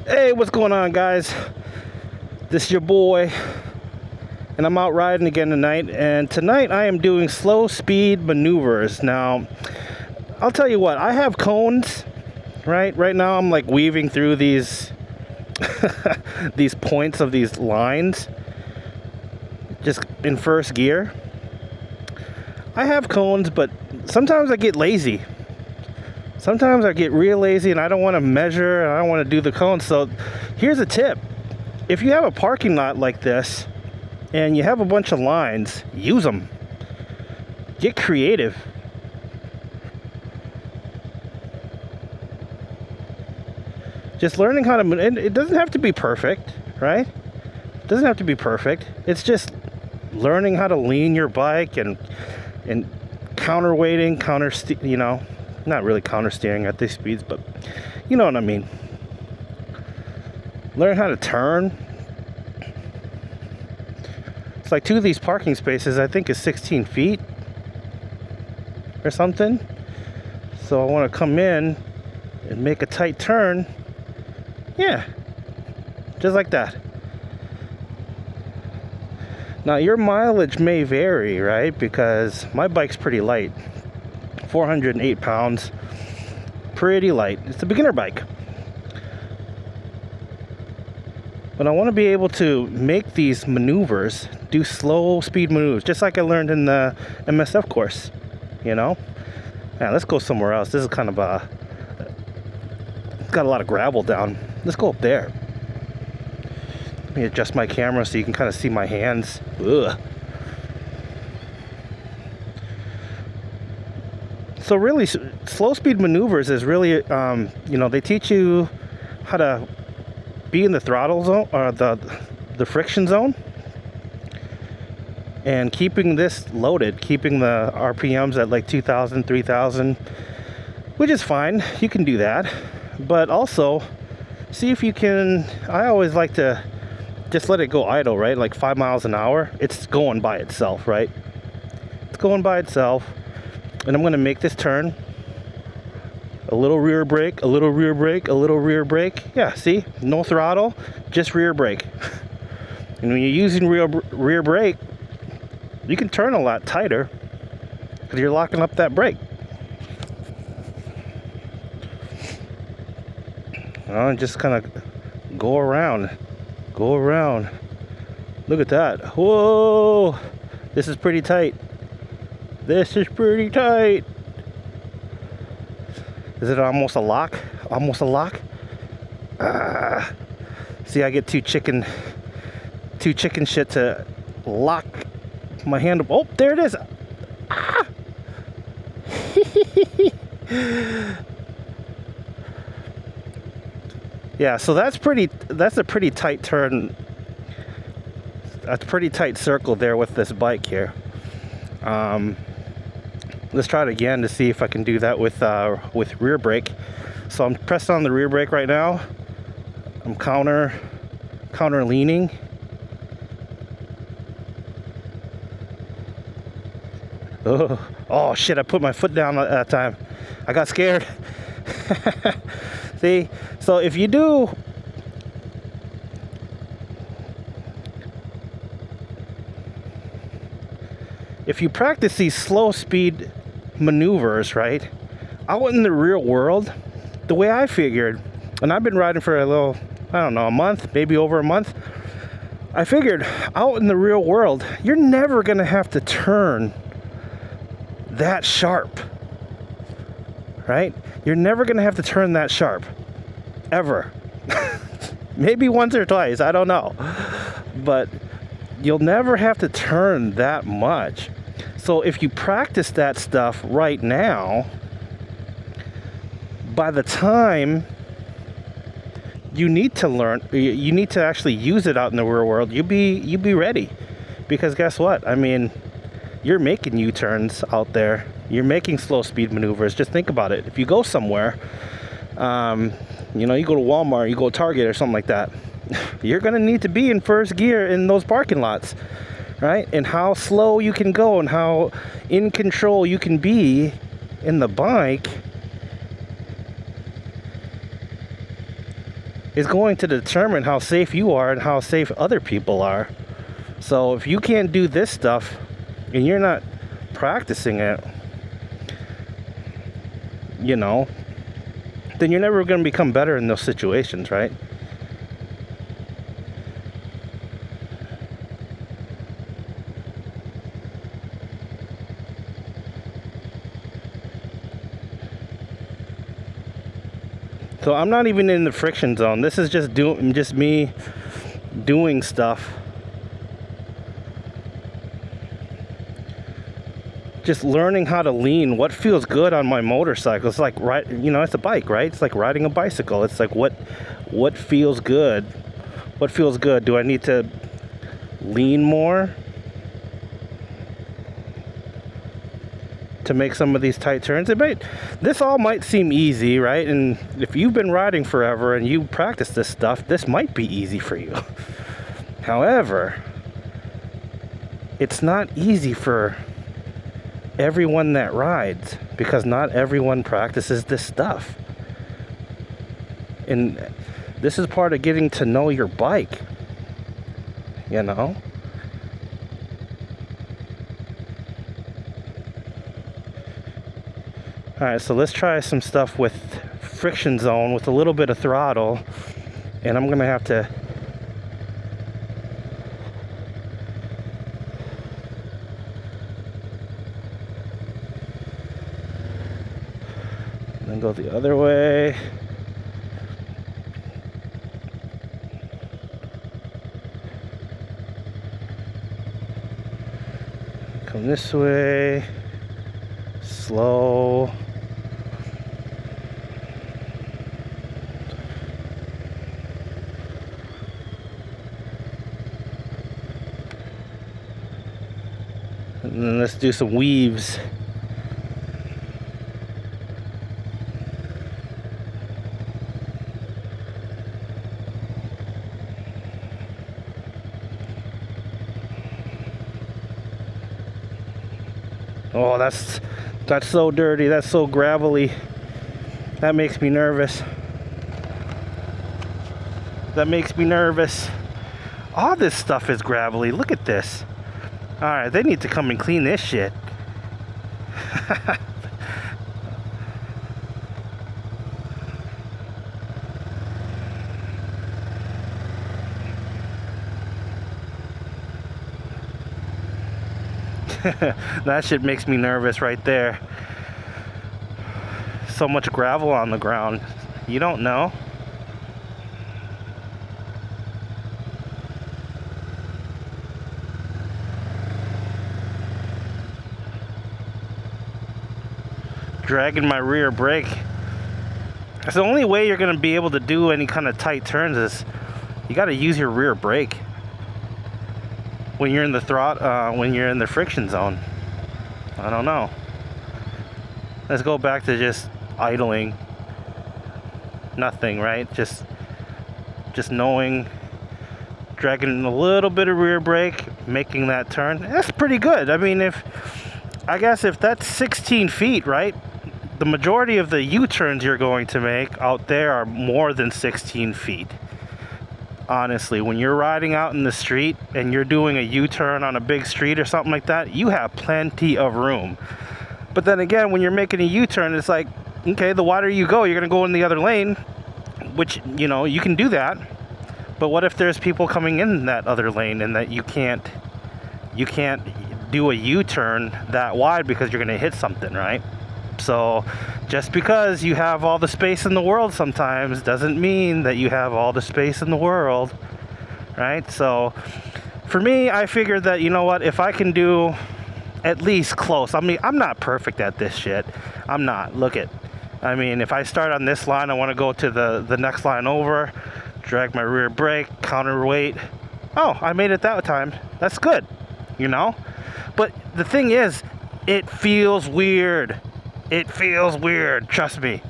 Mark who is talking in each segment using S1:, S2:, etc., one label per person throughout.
S1: Hey, what's going on, guys? This is your boy, and I'm out riding again tonight. And tonight I am doing slow speed maneuvers. Now, I'll tell you what, I have cones, right? Right now I'm like weaving through these these points of these lines just in first gear. I have cones, but sometimes I get lazy. Sometimes I get real lazy and I don't want to measure and I don't want to do the cones. So here's a tip. If you have a parking lot like this and you have a bunch of lines, use them. Get creative. Just learning how to, and it doesn't have to be perfect, right? It doesn't have to be perfect. It's just learning how to lean your bike and counterweighting, not really counter steering at these speeds, but you know what I mean. Learn how to turn. It's like two of these parking spaces, I think, is 16 feet or something. So I want to come in and make a tight turn. Yeah, just like that. Now your mileage may vary, right? Because my bike's pretty light. 408 pounds, pretty light. It's a beginner bike, but I want to be able to make these maneuvers, do slow speed maneuvers, just like I learned in the MSF course. Yeah, let's go somewhere else. This is kind of it's got a lot of gravel down. Let's go up there. Let me adjust my camera so you can kind of see my hands. Ugh. So really, slow speed maneuvers is really, they teach you how to be in the throttle zone or the friction zone, and keeping this loaded, keeping the RPMs at like 2,000, 3,000, which is fine. You can do that, but also see if you can. I always like to just let it go idle, right? Like 5 miles an hour. It's going by itself, right? It's going by itself. And I'm going to make this turn. A little rear brake, a little rear brake, a little rear brake. Yeah, see? No throttle, just rear brake. And when you're using rear brake, you can turn a lot tighter because you're locking up that brake. And just kind of go around. Go around. Look at that. Whoa! This is pretty tight. This is pretty tight. Is it almost a lock? Almost a lock? See, I get too chicken shit to lock my hand up. Oh, there it is. Ah! Yeah, so that's a pretty tight turn. That's a pretty tight circle there with this bike here. Let's try it again to see if I can do that with rear brake. So I'm pressed on the rear brake right now. I'm counter leaning. Oh shit, I put my foot down at that time. I got scared. See? So if you practice these slow speed maneuvers, right, out in the real world, the way I figured, and I've been riding for a month, maybe over a month. I figured out in the real world, you're never going to have to turn that sharp, right? You're never going to have to turn that sharp, ever. Maybe once or twice, I don't know. But you'll never have to turn that much. So if you practice that stuff right now, by the time you need to actually use it out in the real world, you'll be ready. Because guess what? I mean, you're making U-turns out there. You're making slow speed maneuvers. Just think about it. If you go somewhere, you go to Walmart, you go to Target or something like that, you're going to need to be in first gear in those parking lots. Right? And how slow you can go and how in control you can be in the bike is going to determine how safe you are and how safe other people are. So if you can't do this stuff and you're not practicing it, you know, then you're never going to become better in those situations, right? So I'm not even in the friction zone. This is just me doing stuff. Just learning how to lean, what feels good on my motorcycle. It's like, right, you know, it's a bike, right? It's like riding a bicycle. It's like what feels good? What feels good? Do I need to lean more to make some of these tight turns? This all might seem easy, right? And if you've been riding forever and you practice this stuff, this might be easy for you. However, it's not easy for everyone that rides, because not everyone practices this stuff. And this is part of getting to know your bike, you know? Alright, so let's try some stuff with friction zone with a little bit of throttle, and I'm gonna have to then go the other way. Come this way. Slow. And then let's do some weaves. Oh, that's so dirty. That's so gravelly. That makes me nervous. That makes me nervous. All this stuff is gravelly. Look at this. Alright, they need to come and clean this shit. That shit makes me nervous right there. So much gravel on the ground. You don't know. Dragging my rear brake. That's the only way you're gonna be able to do any kind of tight turns is you gotta use your rear brake when you're in the when you're in the friction zone. I don't know. Let's go back to just idling. Nothing, right? Just knowing, dragging a little bit of rear brake, making that turn. That's pretty good. I mean, I guess if that's 16 feet, right? The majority of the U-turns you're going to make out there are more than 16 feet. Honestly, when you're riding out in the street and you're doing a U-turn on a big street or something like that, you have plenty of room. But then again, when you're making a U-turn, it's like, okay, the wider you go, you're gonna go in the other lane, which, you know, you can do that. But what if there's people coming in that other lane and that you can't do a U-turn that wide because you're gonna hit something, right? So just because you have all the space in the world sometimes doesn't mean that you have all the space in the world, right? So for me, I figured that, you know what, if I can do at least close. I mean, I'm not perfect at this shit. I'm not. Look at, I mean, if I start on this line, I want to go to the next line over, drag my rear brake, counterweight. Oh, I made it that time. That's good, you know? But the thing is, it feels weird. It feels weird, trust me.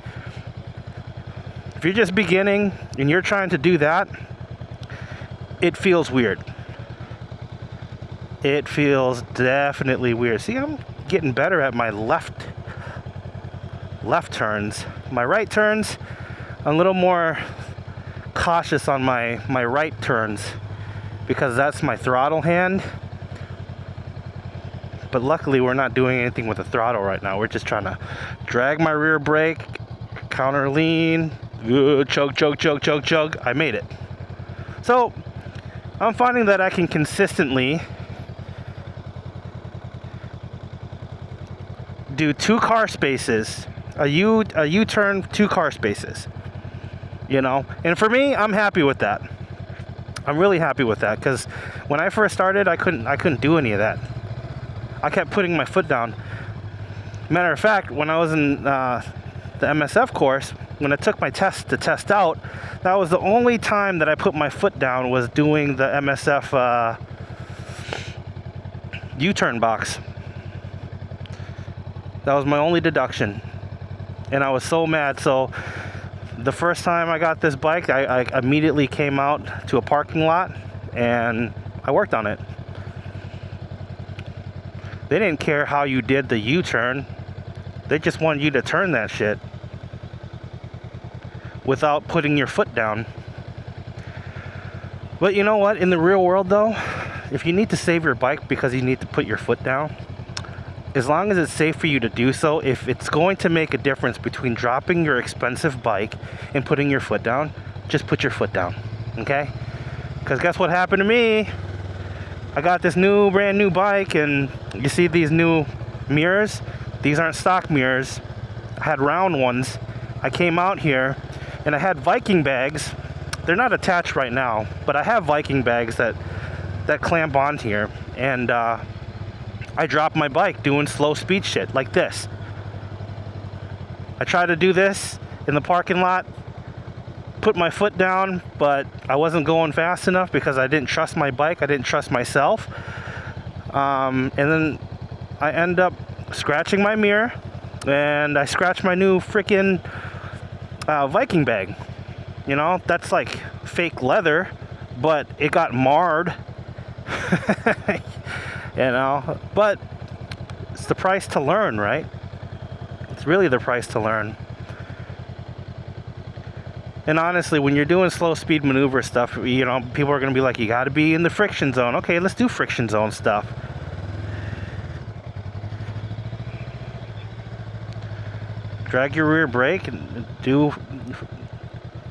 S1: If you're just beginning and you're trying to do that, it feels weird. It feels definitely weird. See, I'm getting better at my left turns. My right turns, I'm a little more cautious on my right turns because that's my throttle hand. But luckily we're not doing anything with the throttle right now. We're just trying to drag my rear brake, counter lean, chug, chug, chug, chug, chug. I made it. So I'm finding that I can consistently do 2 car spaces, a U-turn, 2 car spaces, you know. And for me, I'm happy with that. I'm really happy with that because when I first started, I couldn't do any of that. I kept putting my foot down. Matter of fact, when I was in the MSF course, when I took my test to test out, that was the only time that I put my foot down, was doing the MSF U-turn box. That was my only deduction. And I was so mad. So the first time I got this bike, I immediately came out to a parking lot and I worked on it. They didn't care how you did the U-turn. They just wanted you to turn that shit without putting your foot down. But you know what? In the real world though, if you need to save your bike because you need to put your foot down, as long as it's safe for you to do so, if it's going to make a difference between dropping your expensive bike and putting your foot down, just put your foot down, okay? Because guess what happened to me? I got this brand new bike, and you see these new mirrors? These aren't stock mirrors. I had round ones. I came out here and I had Viking bags. They're not attached right now, but I have Viking bags that clamp on here. And I dropped my bike doing slow speed shit like this. I tried to do this in the parking lot, put my foot down, but I wasn't going fast enough because I didn't trust my bike. I didn't trust myself. And then I end up scratching my mirror, and I scratched my new freaking Viking bag. You know, that's like fake leather, but it got marred. You know, but it's the price to learn, right? It's really the price to learn. And honestly, when you're doing slow speed maneuver stuff, you know, people are going to be like, you got to be in the friction zone. Okay, let's do friction zone stuff. Drag your rear brake and do.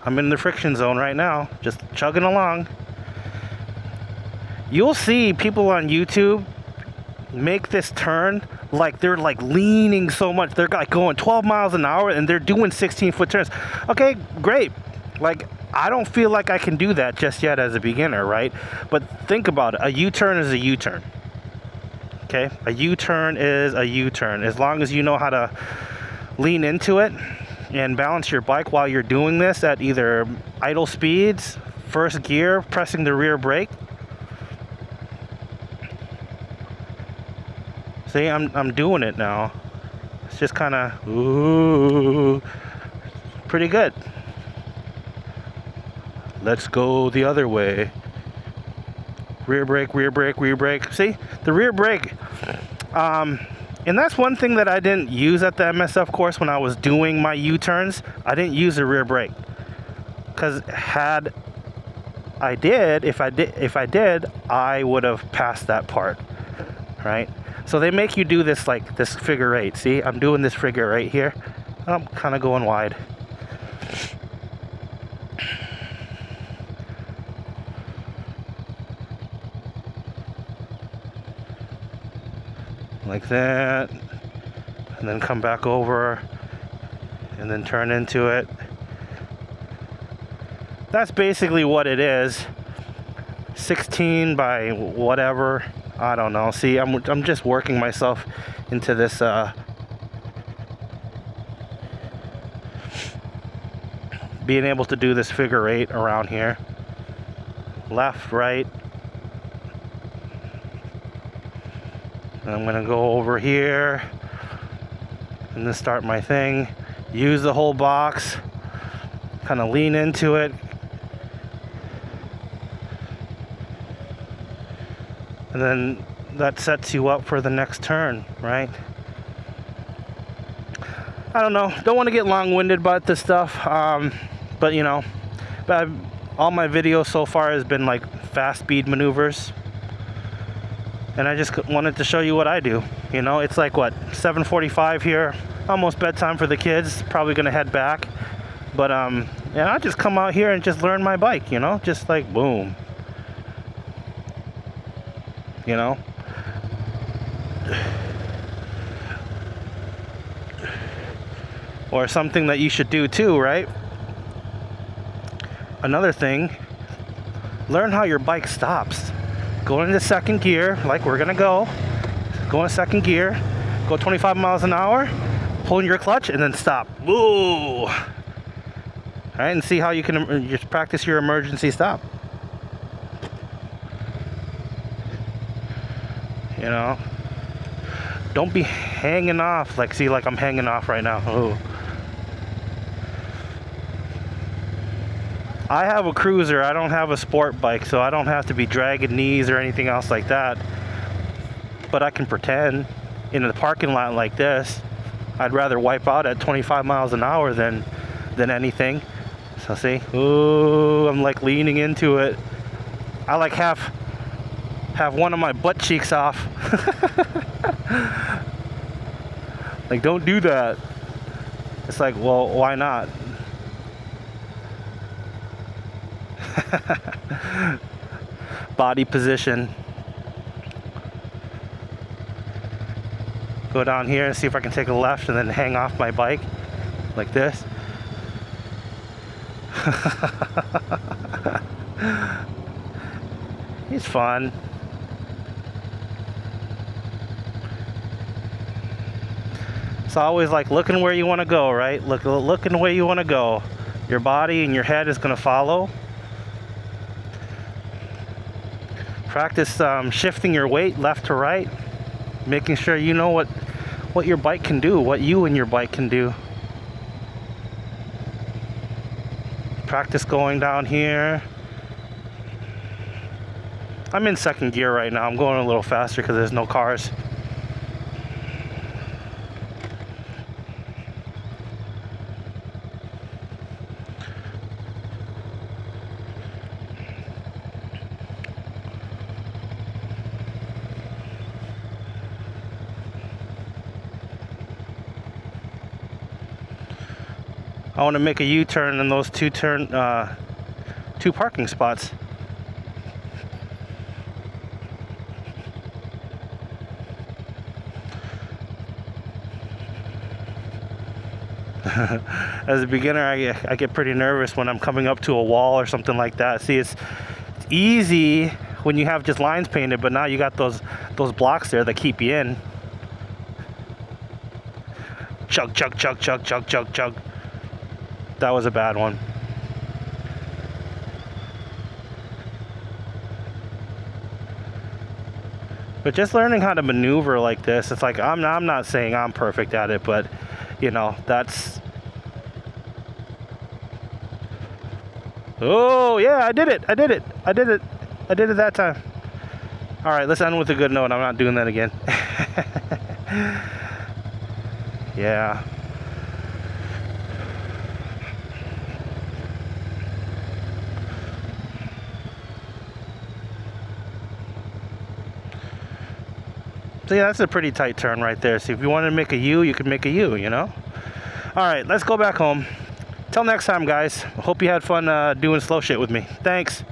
S1: I'm in the friction zone right now, just chugging along. You'll see people on YouTube make this turn like they're like leaning so much. They're like going 12 miles an hour and they're doing 16-foot turns. Okay, great. Like, I don't feel like I can do that just yet as a beginner, right? But think about it. A U-turn is a U-turn. Okay? A U-turn is a U-turn. As long as you know how to lean into it and balance your bike while you're doing this at either idle speeds, first gear, pressing the rear brake. See, I'm doing it now. It's just kind of, ooh, pretty good. Let's go the other way. Rear brake, rear brake, rear brake. See, the rear brake. And that's one thing that I didn't use at the MSF course when I was doing my U-turns. I didn't use the rear brake. Because if I did, I would have passed that part, right? So they make you do this like this figure eight. See, I'm doing this figure eight here. I'm kind of going wide. Like that. And then come back over. And then turn into it. That's basically what it is. 16 by whatever. I don't know. See, I'm just working myself into this being able to do this figure eight around here. Left, right. And I'm gonna go over here and then start my thing. Use the whole box. Kind of lean into it. And then that sets you up for the next turn, right? I don't know. Don't want to get long-winded about this stuff. But you know, all my videos so far has been like fast speed maneuvers. And I just wanted to show you what I do. You know, it's like what, 7:45 here, almost bedtime for the kids, probably gonna head back. But yeah, I just come out here and just learn my bike, you know, just like boom. You know, or something that you should do too, right? Another thing, learn how your bike stops. Go into second gear, like we're gonna go in second gear, go 25 miles an hour, pull in your clutch, and then stop. Woo! All right, and see how you can just practice your emergency stop. You know, don't be hanging off. Like, see, like I'm hanging off right now. Ooh. I have a cruiser. I don't have a sport bike, so I don't have to be dragging knees or anything else like that. But I can pretend in the parking lot like this. I'd rather wipe out at 25 miles an hour than anything. So see, ooh, I'm like leaning into it. I like have one of my butt cheeks off. Like, don't do that. It's like, well, why not? Body position. Go down here and see if I can take a left and then hang off my bike like this. It's fun. It's always like looking where you want to go, right? Looking where you want to go. Your body and your head is going to follow. Practice shifting your weight left to right, making sure you know what your bike can do, what you and your bike can do. Practice going down here. I'm in second gear right now. I'm going a little faster because there's no cars. I want to make a U-turn in those two parking spots. As a beginner, I get pretty nervous when I'm coming up to a wall or something like that. See, it's easy when you have just lines painted, but now you got those blocks there that keep you in. Chug, chug, chug, chug, chug, chug, chug. That was a bad one. But just learning how to maneuver like this, it's like I'm not saying I'm perfect at it, but you know, that's... Oh yeah, I did it that time. All right, let's end with a good note. I'm not doing that again. Yeah. So yeah, that's a pretty tight turn right there. So if you want to make a U, you can make a U, you know? All right, let's go back home. Till next time, guys. Hope you had fun doing slow shit with me. Thanks.